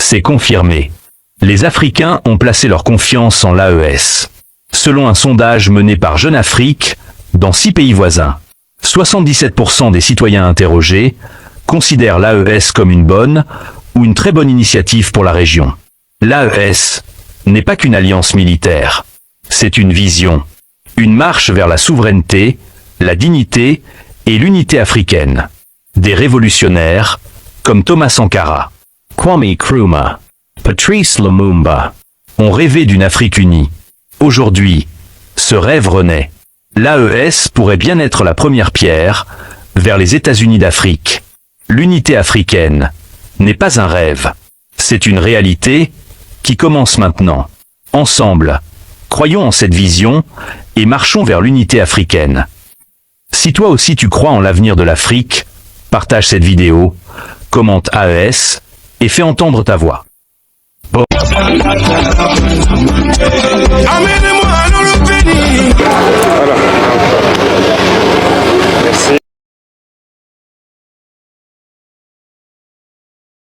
C'est confirmé. Les Africains ont placé leur confiance en l'AES. Selon un sondage mené par Jeune Afrique, dans 6 pays voisins, 77% des citoyens interrogés considèrent l'AES comme une bonne ou une très bonne initiative pour la région. L'AES n'est pas qu'une alliance militaire. C'est une vision. Une marche vers la souveraineté, la dignité et l'unité africaine. Des révolutionnaires, comme Thomas Sankara, Kwame Nkrumah, Patrice Lumumba, ont rêvé d'une Afrique unie. Aujourd'hui, ce rêve renaît. L'AES pourrait bien être la première pierre vers les États-Unis d'Afrique. L'unité africaine n'est pas un rêve. C'est une réalité qui commence maintenant. Ensemble, croyons en cette vision et marchons vers l'unité africaine. Si toi aussi tu crois en l'avenir de l'Afrique, partage cette vidéo, commente AES et fais entendre ta voix. Bon.